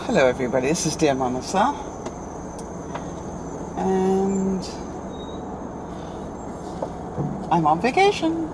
Hello everybody, this is DearMamaSal's, and I'm on vacation.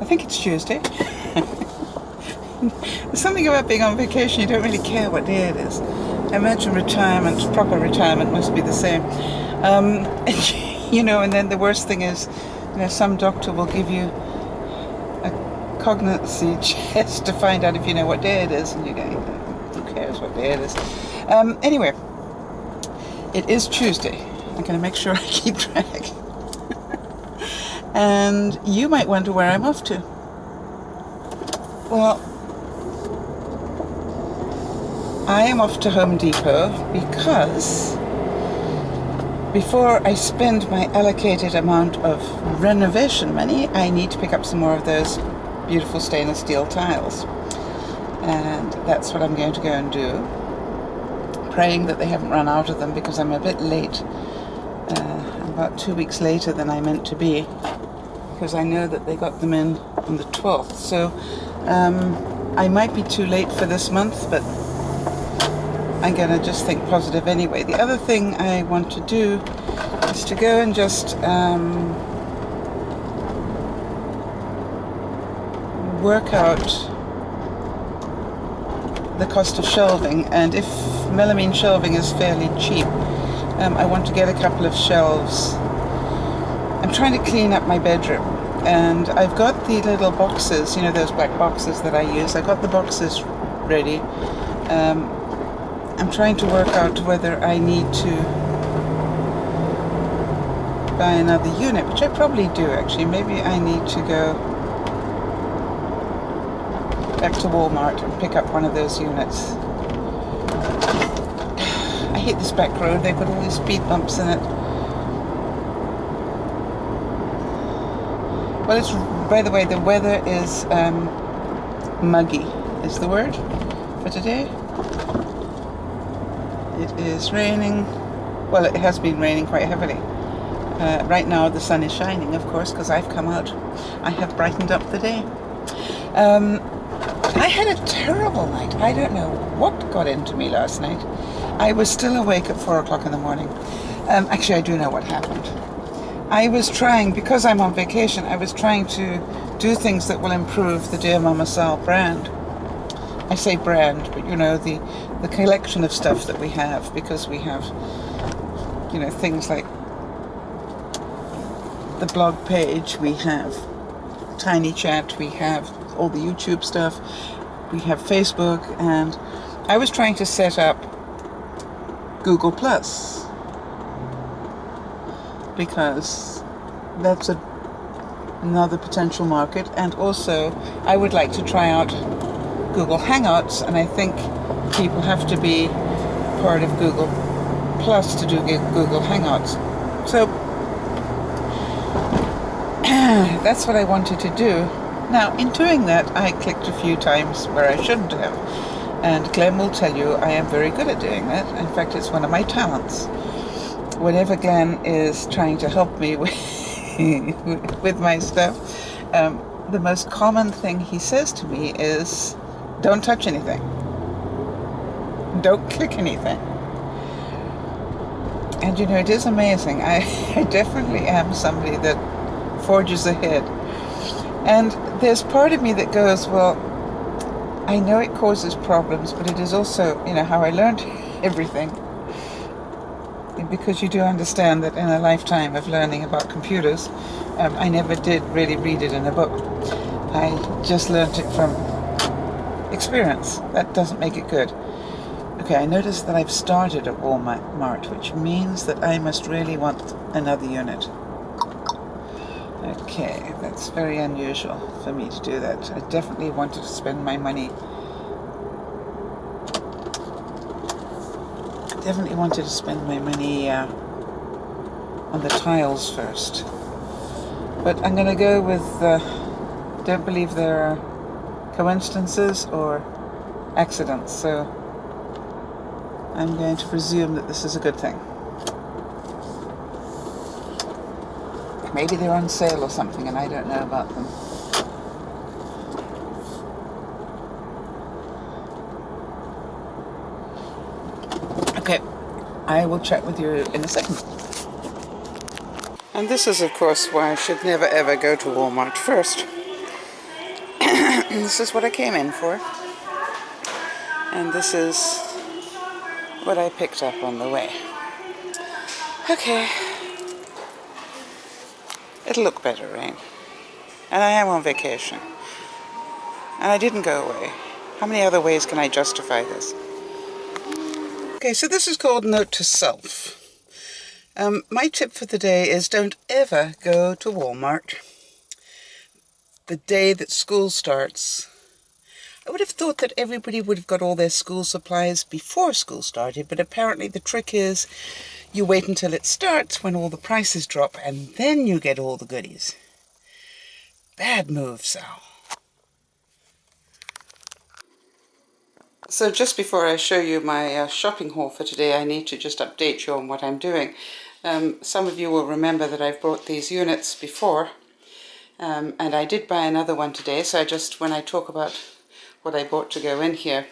I think it's Tuesday. There's something about being on vacation, you don't really care what day it is. I imagine retirement, proper retirement must be the same. And then the worst thing is, some doctor will give you a cognizy test to find out if you know what day it is, and you go, who cares what day it is? Anyway, it is Tuesday. I'm going to make sure I keep track. And you might wonder where I'm off to. Well, I am off to Home Depot because before I spend my allocated amount of renovation money, I need to pick up some more of those beautiful stainless steel tiles. And that's what I'm going to go and do, praying that they haven't run out of them, because I'm a bit late. I'm about 2 weeks later than I meant to be, because I know that they got them in on the 12th. So I might be too late for this month, but I'm going to just think positive anyway. The other thing I want to do is to go and just work out the cost of shelving, and if melamine shelving is fairly cheap, I want to get a couple of shelves. I'm trying to clean up my bedroom, and I've got the little boxes, those black boxes that I use. I got the boxes ready. I'm trying to work out whether I need to buy another unit, which I probably do actually. Maybe I need to go back to Walmart and pick up one of those units. I hate this back road. They've got all these speed bumps in it. Well, it's, by the way, the weather is muggy, is the word for today. It is raining. Well, it has been raining quite heavily. Right now the sun is shining, of course, because I've come out. I have brightened up the day. I had a terrible night. I don't know what got into me last night. I was still awake at 4 o'clock in the morning. Actually, I do know what happened. I was trying, because I'm on vacation, I was trying to do things that will improve the DearMamaSal's brand. I say brand, but the collection of stuff that we have, because we have, things like the blog page, we have Tiny Chat, we have all the YouTube stuff, we have Facebook, and I was trying to set up Google Plus, because that's another potential market, and also I would like to try out Google Hangouts, and I think people have to be part of Google Plus to do Google Hangouts. So that's what I wanted to do. Now, in doing that, I clicked a few times where I shouldn't have, and Glenn will tell you I am very good at doing that. In fact, it's one of my talents. Whenever Glenn is trying to help me with my stuff, the most common thing he says to me is, don't touch anything. Don't click anything. And it is amazing. I definitely am somebody that forges ahead. And there's part of me that goes, well, I know it causes problems, but it is also, how I learned everything. Because you do understand that in a lifetime of learning about computers, I never did really read it in a book. I just learned it from experience. That doesn't make it good. Okay, I noticed that I've started at Walmart, which means that I must really want another unit. Okay, that's very unusual for me to do that. I definitely wanted to spend my money. On the tiles first. But I'm going to go with, don't believe there are coincidences or accidents, so I'm going to presume that this is a good thing. Maybe they're on sale or something and I don't know about them. Okay, I will chat with you in a second. And this is, of course, why I should never ever go to Walmart first. This is what I came in for. And this is what I picked up on the way. Okay. It'll look better, right? And I am on vacation. And I didn't go away. How many other ways can I justify this? Okay, so this is called Note to Self. My tip for the day is don't ever go to Walmart the day that school starts. I would have thought that everybody would have got all their school supplies before school started, but apparently the trick is you wait until it starts when all the prices drop and then you get all the goodies. Bad move, Sal. So just before I show you my shopping haul for today, I need to just update you on what I'm doing. Some of you will remember that I've bought these units before, and I did buy another one today, so when I talk about what I bought to go in here,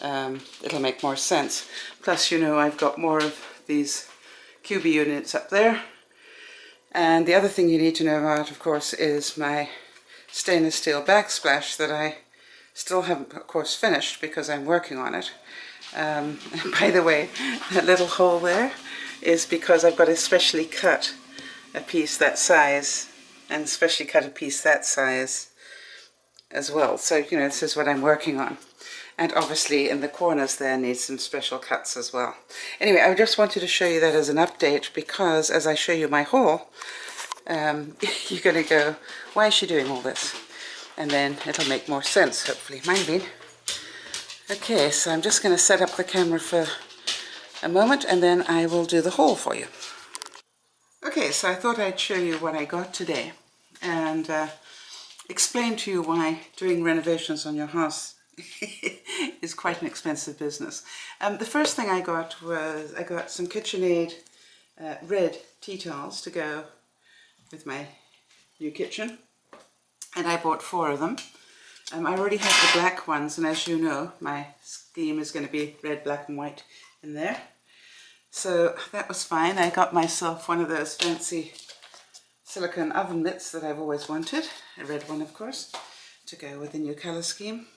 it'll make more sense. Plus, you know, I've got more of these QB units up there. And the other thing you need to know about, of course, is my stainless steel backsplash that I still haven't, of course, finished because I'm working on it. By the way, that little hole there is because I've got to specially cut a piece that size and specially cut a piece that size as well. So, you know, this is what I'm working on. And obviously in the corners there needs some special cuts as well. Anyway, I just wanted to show you that as an update because as I show you my haul, you're going to go, why is she doing all this? And then it'll make more sense, hopefully. Mind me. Okay, so I'm just going to set up the camera for a moment and then I will do the haul for you. Okay, so I thought I'd show you what I got today and explain to you why doing renovations on your house is quite an expensive business. The first thing I got was I got some KitchenAid red tea towels to go with my new kitchen. And I bought 4 of them. I already have the black ones, and as you know, my scheme is going to be red, black and white in there. So that was fine. I got myself one of those fancy silicone oven mitts that I've always wanted, a red one of course, to go with the new colour scheme.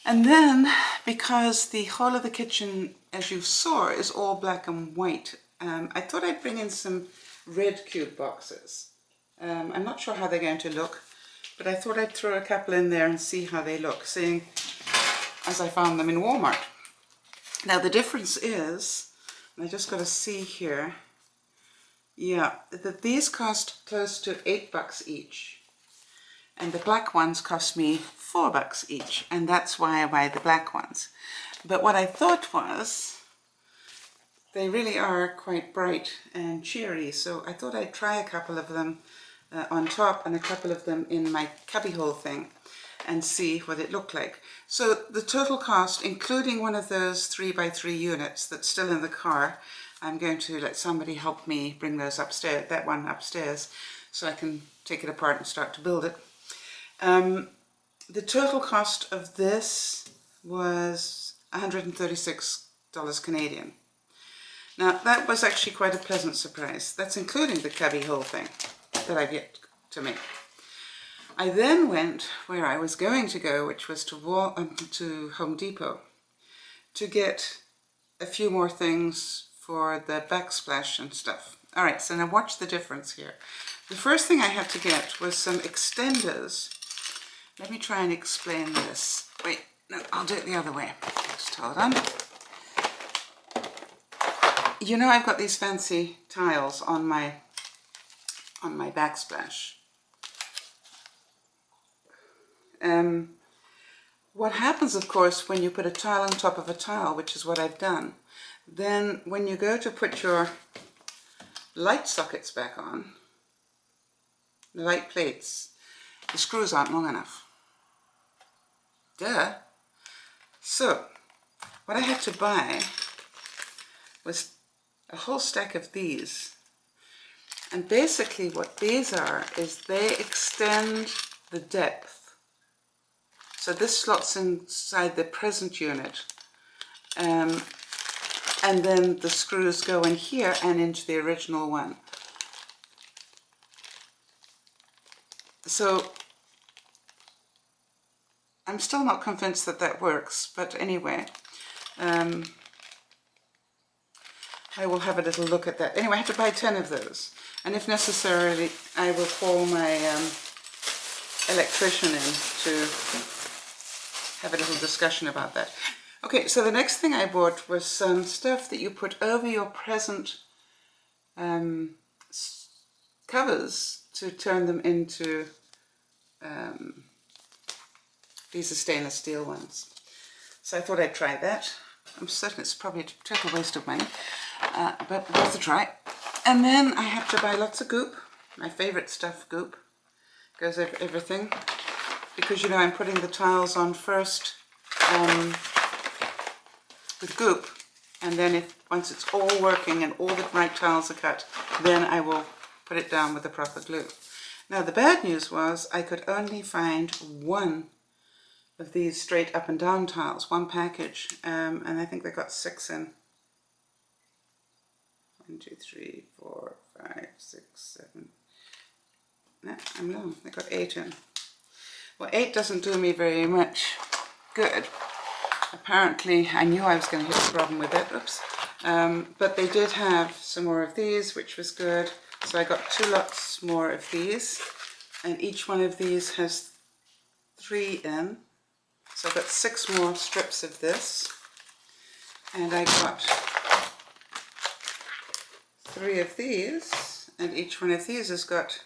And then, because the whole of the kitchen, as you saw, is all black and white, I thought I'd bring in some red cube boxes. I'm not sure how they're going to look, but I thought I'd throw a couple in there and see how they look, seeing as I found them in Walmart. Now the difference is, and I just got to see here, yeah, that these cost close to $8 each, and the black ones cost me $4 each, and that's why I buy the black ones. But what I thought was, they really are quite bright and cheery, so I thought I'd try a couple of them on top and a couple of them in my cubbyhole thing and see what it looked like. So the total cost, including one of those 3x3 units that's still in the car, I'm going to let somebody help me bring those upstairs, that one upstairs, so I can take it apart and start to build it. The total cost of this was $136 Canadian. Now that was actually quite a pleasant surprise. That's including the cubbyhole thing that I've yet to make. I then went where I was going to go, which was to Home Depot, to get a few more things for the backsplash and stuff. Alright, so now watch the difference here. The first thing I had to get was some extenders. Let me try and explain this. Wait, no, I'll do it the other way. Just hold on. You know, I've got these fancy tiles on my backsplash. What happens, of course, when you put a tile on top of a tile, which is what I've done, then when you go to put your light sockets back on, the light plates, the screws aren't long enough. Duh. So, what I had to buy was a whole stack of these. And basically what these are is they extend the depth. So this slots inside the present unit. and then the screws go in here and into the original one. So I'm still not convinced that that works, but anyway, I will have a little look at that. Anyway, I have to buy 10 of those, and if necessary, I will call my electrician in to have a little discussion about that. Okay, so the next thing I bought was some stuff that you put over your present covers to turn them into, these are stainless steel ones. So I thought I'd try that. I'm certain it's probably a total waste of money, but worth a try. And then I have to buy lots of goop. My favourite stuff, goop. Goes over everything. Because, you know, I'm putting the tiles on first with goop. And then once it's all working and all the right tiles are cut, then I will put it down with the proper glue. Now the bad news was I could only find one of these straight up and down tiles, one package, and I think they got 6 in. 1, 2, 3, 4, 5, 6, 7. No, I'm wrong. They got 8 in. Well, 8 doesn't do me very much good. Apparently, I knew I was going to hit a problem with it. Oops. But they did have some more of these, which was good. So I got 2 lots more of these, and each one of these has 3 in. So I've got 6 more strips of this, and I got 3 of these, and each one of these has got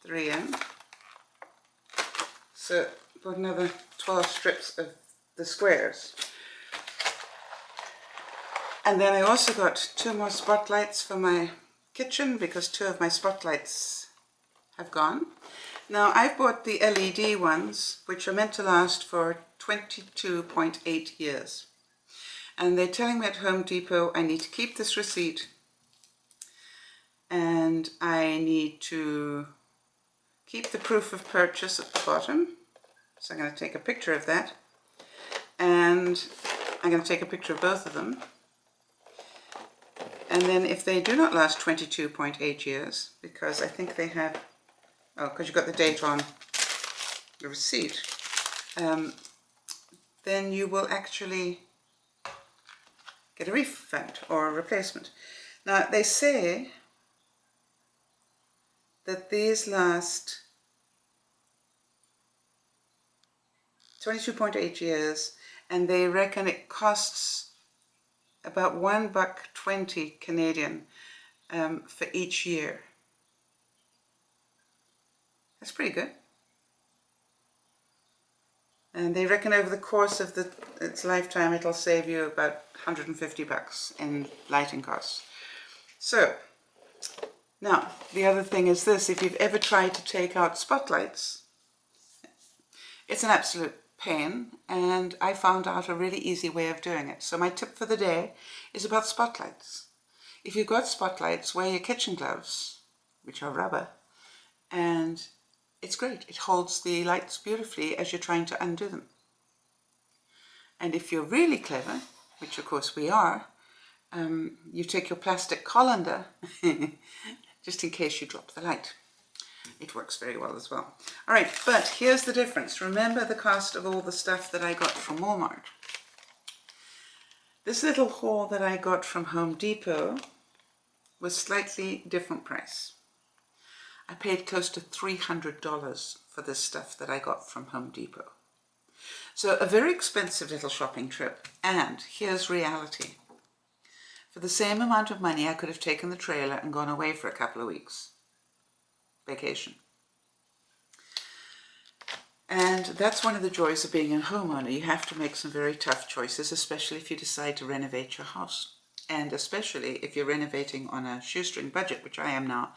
3 in. So about another 12 strips of the squares. And then I also got 2 more spotlights for my kitchen, because 2 of my spotlights have gone. Now I've bought the LED ones, which are meant to last for 22.8 years. And they're telling me at Home Depot I need to keep this receipt, and I need to keep the proof of purchase at the bottom. So I'm going to take a picture of that, and I'm going to take a picture of both of them. And then if they do not last 22.8 years, because I think they have, oh, because you've got the date on the receipt, then you will actually get a refund or a replacement. Now they say that these last 22.8 years, and they reckon it costs about $1.20 Canadian for each year. That's pretty good. And they reckon over the course of its lifetime it'll save you about $150 in lighting costs. So, now the other thing is this: if you've ever tried to take out spotlights, it's an absolute pain, and I found out a really easy way of doing it. So my tip for the day is about spotlights. If you've got spotlights, wear your kitchen gloves, which are rubber, and it's great. It holds the lights beautifully as you're trying to undo them. And if you're really clever, which of course we are, you take your plastic colander just in case you drop the light. It works very well as well. All right, but here's the difference. Remember the cost of all the stuff that I got from Walmart. This little haul that I got from Home Depot was slightly different price. I paid close to $300 for this stuff that I got from Home Depot. So a very expensive little shopping trip, and here's reality. For the same amount of money, I could have taken the trailer and gone away for a couple of weeks. Vacation. And that's one of the joys of being a homeowner. You have to make some very tough choices, especially if you decide to renovate your house. And especially if you're renovating on a shoestring budget, which I am now.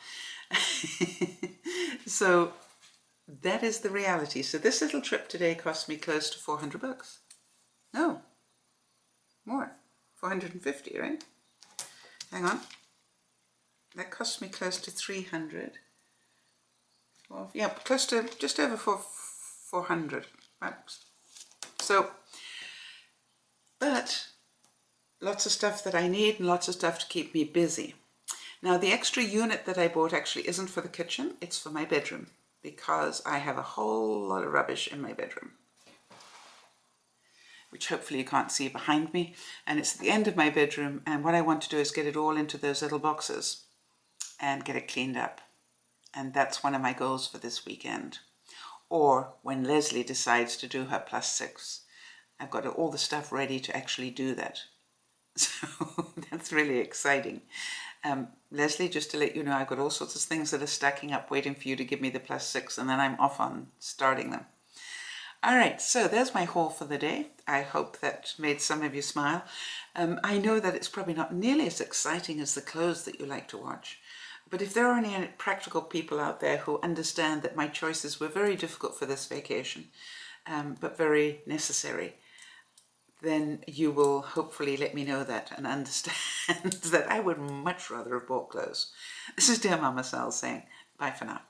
So that is the reality. So this little trip today cost me close to $400. No, more, 450, right? Hang on. That cost me close to 300. Well, yeah, close to just over 400. Right? So, but lots of stuff that I need and lots of stuff to keep me busy. Now the extra unit that I bought actually isn't for the kitchen, it's for my bedroom, because I have a whole lot of rubbish in my bedroom, which hopefully you can't see behind me, and it's at the end of my bedroom, and what I want to do is get it all into those little boxes and get it cleaned up. And that's one of my goals for this weekend. Or when Leslie decides to do her +6, I've got all the stuff ready to actually do that. So that's really exciting. Leslie, just to let you know, I've got all sorts of things that are stacking up waiting for you to give me the +6, and then I'm off on starting them. All right, so there's my haul for the day. I hope that made some of you smile. I know that it's probably not nearly as exciting as the clothes that you like to watch, but if there are any practical people out there who understand that my choices were very difficult for this vacation, but very necessary, then you will hopefully let me know that and understand that I would much rather have bought clothes. This is Dear Mama Sal's saying bye for now.